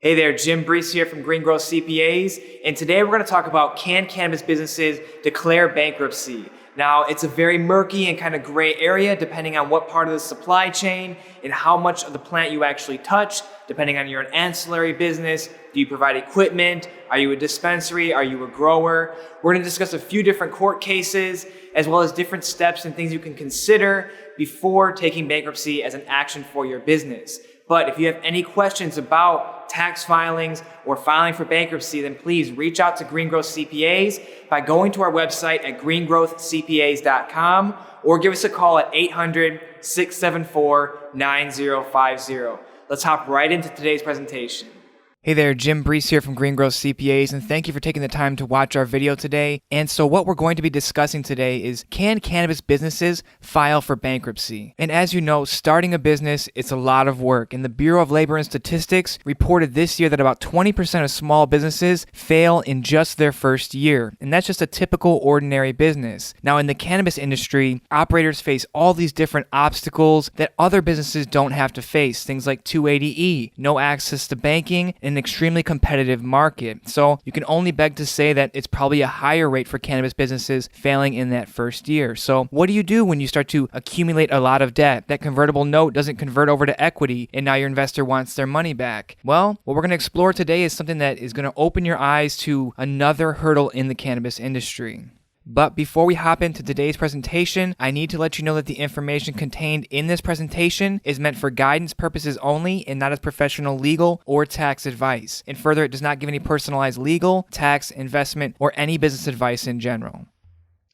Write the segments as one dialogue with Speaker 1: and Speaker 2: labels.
Speaker 1: Hey there, Jim Brees here from GreenGrowth CPAs, and today we're going to talk about can cannabis businesses declare bankruptcy? Now, it's a very murky and kind of gray area depending on what part of the supply chain and how much of the plant you actually touch, depending on you're an ancillary business. Do you provide equipment? Are you a dispensary? Are you a grower? We're going to discuss a few different court cases as well as different steps and things you can consider before taking bankruptcy as an action for your business. But if you have any questions about tax filings or filing for bankruptcy, then please reach out to GreenGrowth CPAs by going to our website at greengrowthcpas.com or give us a call at 800-674-9050. Let's hop right into today's presentation. Hey there, Jim Brees here from GreenGrowth CPAs, and thank you for taking the time to watch our video today. And so what we're going to be discussing today is, can cannabis businesses file for bankruptcy? And as you know, starting a business, it's a lot of work. And the Bureau of Labor and Statistics reported this year that about 20% of small businesses fail in just their first year. And that's just a typical ordinary business. Now, in the cannabis industry, operators face all these different obstacles that other businesses don't have to face. Things like 280E, no access to banking, an extremely competitive market. So you can only beg to say that it's probably a higher rate for cannabis businesses failing in that first year. So what do you do when you start to accumulate a lot of debt? That convertible note doesn't convert over to equity and now your investor wants their money back. Well, what we're going to explore today is something that is going to open your eyes to another hurdle in the cannabis industry. But before we hop into today's presentation, I need to let you know that the information contained in this presentation is meant for guidance purposes only and not as professional legal or tax advice. And further, it does not give any personalized legal, tax, investment, or any business advice in general.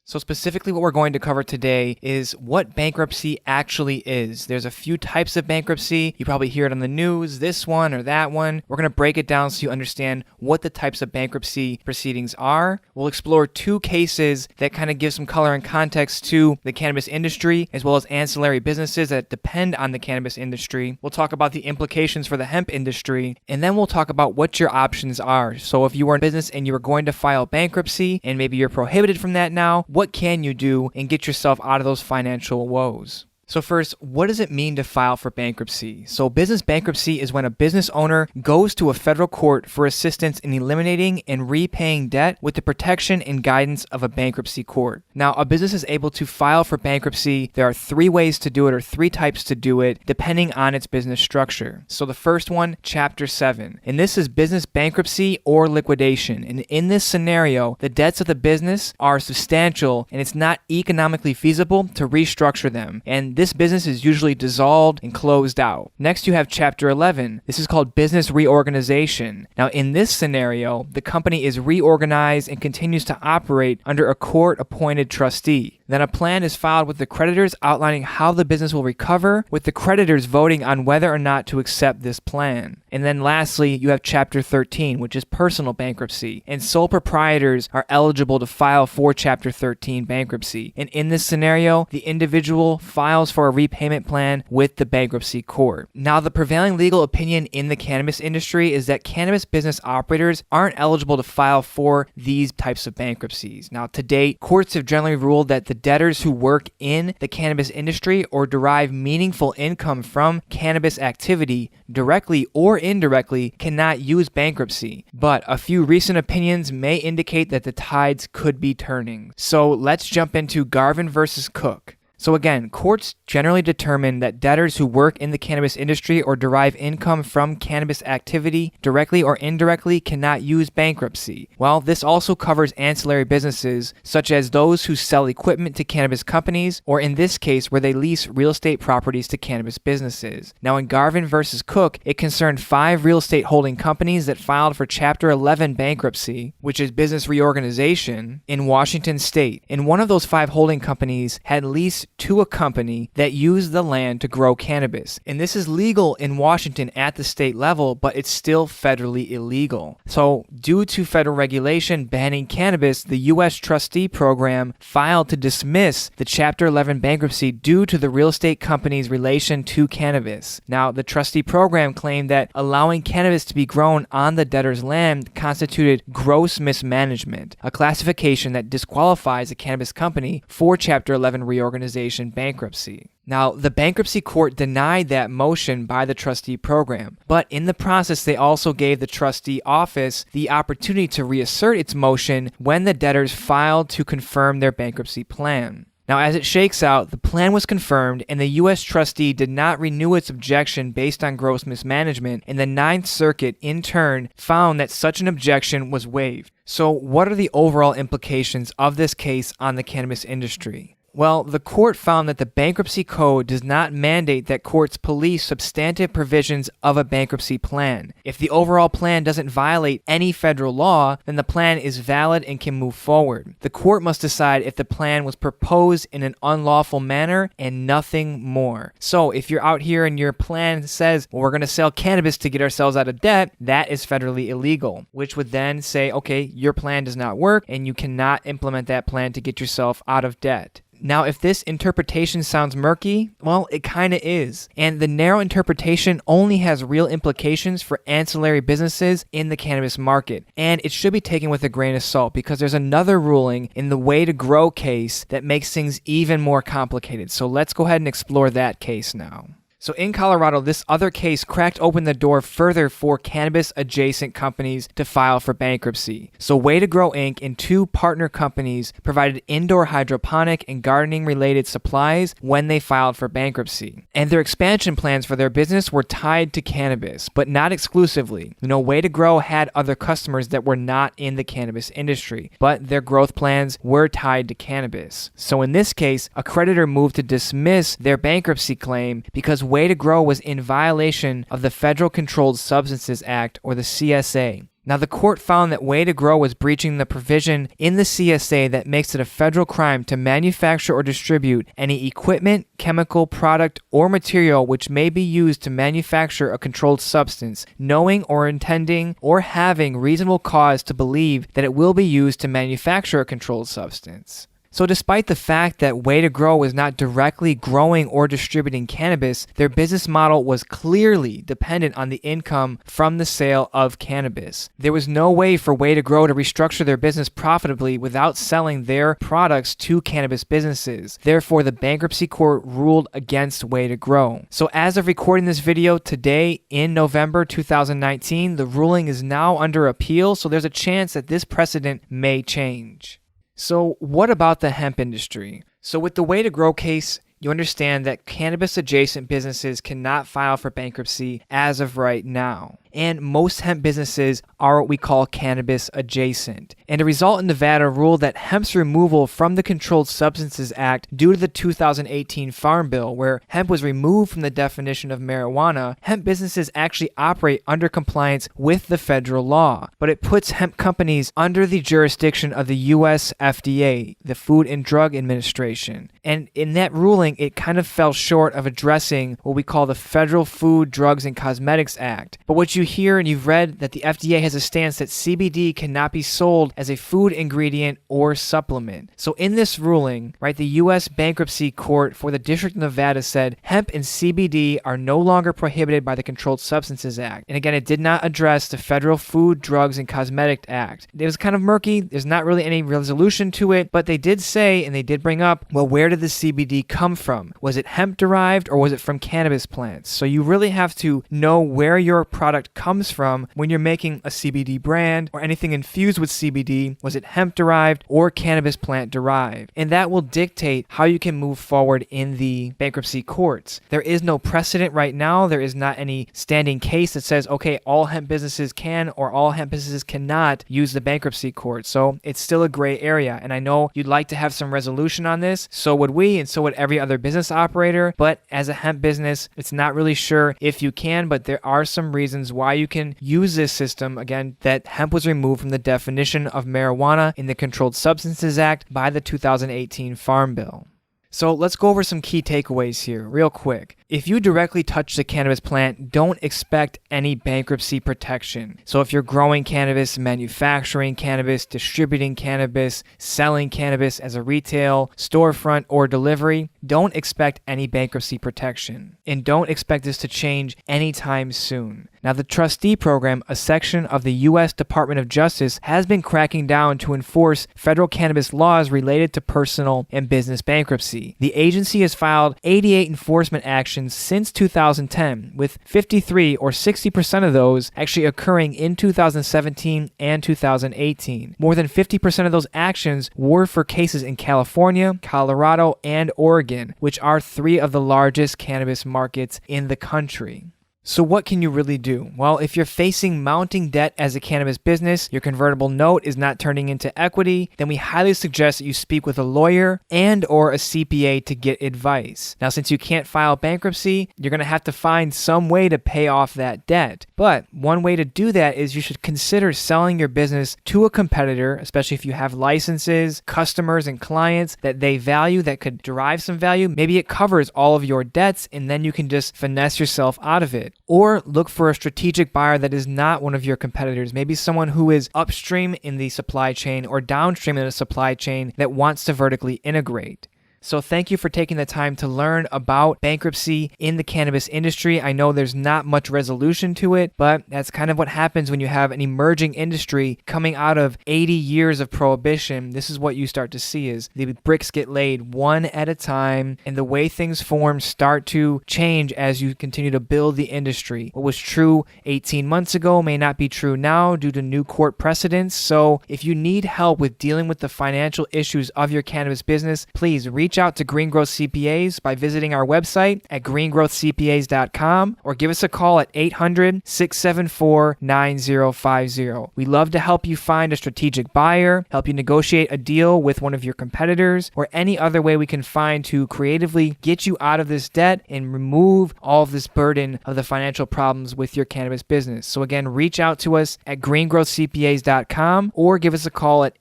Speaker 1: So specifically what we're going to cover today is what bankruptcy actually is. There's a few types of bankruptcy. You probably hear it on the news, this one or that one. We're going to break it down so you understand what the types of bankruptcy proceedings are. We'll explore two cases that kind of give some color and context to the cannabis industry, as well as ancillary businesses that depend on the cannabis industry. We'll talk about the implications for the hemp industry, and then we'll talk about what your options are. So if you were in business and you were going to file bankruptcy, and maybe you're prohibited from that now, what can you do and get yourself out of those financial woes? So first, what does it mean to file for bankruptcy? So business bankruptcy is when a business owner goes to a federal court for assistance in eliminating and repaying debt with the protection and guidance of a bankruptcy court. Now, a business is able to file for bankruptcy. There are three ways to do it, or three types to do it, depending on its business structure. So the first one, Chapter 7. And this is business bankruptcy or liquidation. And in this scenario, the debts of the business are substantial and it's not economically feasible to restructure them. And this business is usually dissolved and closed out. Next, you have Chapter 11. This is called business reorganization. Now, in this scenario, the company is reorganized and continues to operate under a court-appointed trustee. Then a plan is filed with the creditors outlining how the business will recover, with the creditors voting on whether or not to accept this plan. And then lastly, you have Chapter 13, which is personal bankruptcy. And sole proprietors are eligible to file for Chapter 13 bankruptcy. And in this scenario, the individual files for a repayment plan with the bankruptcy court. Now, the prevailing legal opinion in the cannabis industry is that cannabis business operators aren't eligible to file for these types of bankruptcies. Now, to date, courts have generally ruled that the debtors who work in the cannabis industry or derive meaningful income from cannabis activity, directly or indirectly, cannot use bankruptcy. But a few recent opinions may indicate that the tides could be turning. So let's jump into Garvin versus Cooke. So again, courts generally determine that debtors who work in the cannabis industry or derive income from cannabis activity, directly or indirectly, cannot use bankruptcy. Well, this also covers ancillary businesses, such as those who sell equipment to cannabis companies, or in this case, where they lease real estate properties to cannabis businesses. Now, in Garvin versus Cooke, it concerned 5 real estate holding companies that filed for Chapter 11 bankruptcy, which is business reorganization, in Washington state. And one of those 5 holding companies had leased to a company that used the land to grow cannabis. And this is legal in Washington at the state level, but it's still federally illegal. So due to federal regulation banning cannabis, the U.S. trustee program filed to dismiss the Chapter 11 bankruptcy due to the real estate company's relation to cannabis. Now, the trustee program claimed that allowing cannabis to be grown on the debtor's land constituted gross mismanagement, a classification that disqualifies a cannabis company for Chapter 11 reorganization authorization bankruptcy. Now, the bankruptcy court denied that motion by the trustee program, but in the process, they also gave the trustee office the opportunity to reassert its motion when the debtors filed to confirm their bankruptcy plan. Now, as it shakes out, the plan was confirmed, and the U.S. trustee did not renew its objection based on gross mismanagement, and the Ninth Circuit, in turn, found that such an objection was waived. So, what are the overall implications of this case on the cannabis industry? Well, the court found that the bankruptcy code does not mandate that courts police substantive provisions of a bankruptcy plan. If the overall plan doesn't violate any federal law, then the plan is valid and can move forward. The court must decide if the plan was proposed in an unlawful manner and nothing more. So, if you're out here and your plan says, well, we're going to sell cannabis to get ourselves out of debt, that is federally illegal, which would then say, okay, your plan does not work and you cannot implement that plan to get yourself out of debt. Now, if this interpretation sounds murky, well, it kind of is. And the narrow interpretation only has real implications for ancillary businesses in the cannabis market. And it should be taken with a grain of salt because there's another ruling in the Way to Grow case that makes things even more complicated. So let's go ahead and explore that case now. So in Colorado, this other case cracked open the door further for cannabis-adjacent companies to file for bankruptcy. So Way to Grow Inc. and two partner companies provided indoor hydroponic and gardening-related supplies when they filed for bankruptcy. And their expansion plans for their business were tied to cannabis, but not exclusively. Way to Grow had other customers that were not in the cannabis industry, but their growth plans were tied to cannabis. So in this case, a creditor moved to dismiss their bankruptcy claim because Way to Grow was in violation of the Federal Controlled Substances Act, or the CSA. Now, the court found that Way to Grow was breaching the provision in the CSA that makes it a federal crime to manufacture or distribute any equipment, chemical, product, or material which may be used to manufacture a controlled substance, knowing or intending or having reasonable cause to believe that it will be used to manufacture a controlled substance. So despite the fact that Way to Grow was not directly growing or distributing cannabis, their business model was clearly dependent on the income from the sale of cannabis. There was no way for Way to Grow to restructure their business profitably without selling their products to cannabis businesses. Therefore, the bankruptcy court ruled against Way to Grow. So as of recording this video today in November 2019, the ruling is now under appeal, so there's a chance that this precedent may change. So what about the hemp industry? So with the Way to Grow case, you understand that cannabis-adjacent businesses cannot file for bankruptcy as of right now. And most hemp businesses are what we call cannabis adjacent. And a result in Nevada ruled that hemp's removal from the Controlled Substances Act due to the 2018 Farm Bill, where hemp was removed from the definition of marijuana, hemp businesses actually operate under compliance with the federal law. But it puts hemp companies under the jurisdiction of the U.S. FDA, the Food and Drug Administration. And in that ruling, it kind of fell short of addressing what we call the Federal Food, Drugs, and Cosmetics Act. But what you hear and you've read that the FDA has a stance that CBD cannot be sold as a food ingredient or supplement. So in this ruling, right, the U.S. Bankruptcy Court for the District of Nevada said hemp and CBD are no longer prohibited by the Controlled Substances Act. And again, it did not address the Federal Food, Drugs, and Cosmetic Act. It was kind of murky. There's not really any resolution to it, but they did say, and they did bring up, well, where did the CBD come from? Was it hemp derived or was it from cannabis plants? So you really have to know where your product comes from when you're making a CBD brand or anything infused with CBD. Was it hemp derived or cannabis plant derived? And that will dictate how you can move forward in the bankruptcy courts. There is no precedent right now. There is not any standing case that says, okay, all hemp businesses can or all hemp businesses cannot use the bankruptcy court. So it's still a gray area. And I know you'd like to have some resolution on this. So would we, and so would every other business operator. But as a hemp business, it's not really sure if you can, but there are some reasons why you can use this system. Again, that hemp was removed from the definition of marijuana in the Controlled Substances Act by the 2018 Farm Bill. So let's go over some key takeaways here real quick. If you directly touch the cannabis plant, don't expect any bankruptcy protection. So if you're growing cannabis, manufacturing cannabis, distributing cannabis, selling cannabis as a retail, storefront, or delivery, don't expect any bankruptcy protection. And don't expect this to change anytime soon. Now, the trustee program, a section of the U.S. Department of Justice, has been cracking down to enforce federal cannabis laws related to personal and business bankruptcy. The agency has filed 88 enforcement actions since 2010, with 53 or 60% of those actually occurring in 2017 and 2018. More than 50% of those actions were for cases in California, Colorado, and Oregon, which are three of the largest cannabis markets in the country. So what can you really do? Well, if you're facing mounting debt as a cannabis business, your convertible note is not turning into equity, then we highly suggest that you speak with a lawyer and or a CPA to get advice. Now, since you can't file bankruptcy, you're going to have to find some way to pay off that debt. But one way to do that is you should consider selling your business to a competitor, especially if you have licenses, customers, and clients that they value that could derive some value. Maybe it covers all of your debts and then you can just finesse yourself out of it. Or look for a strategic buyer that is not one of your competitors, maybe someone who is upstream in the supply chain or downstream in the supply chain that wants to vertically integrate. So thank you for taking the time to learn about bankruptcy in the cannabis industry. I know there's not much resolution to it, but that's kind of what happens when you have an emerging industry coming out of 80 years of prohibition. This is what you start to see is the bricks get laid one at a time, and the way things form start to change as you continue to build the industry. What was true 18 months ago may not be true now due to new court precedents. So if you need help with dealing with the financial issues of your cannabis business, please reach out to GreenGrowth CPAs by visiting our website at greengrowthcpas.com or give us a call at 800-674-9050. We love to help you find a strategic buyer, help you negotiate a deal with one of your competitors, or any other way we can find to creatively get you out of this debt and remove all of this burden of the financial problems with your cannabis business. So again, reach out to us at greengrowthcpas.com or give us a call at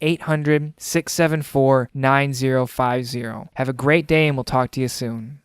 Speaker 1: 800-674-9050. Have a great day and we'll talk to you soon.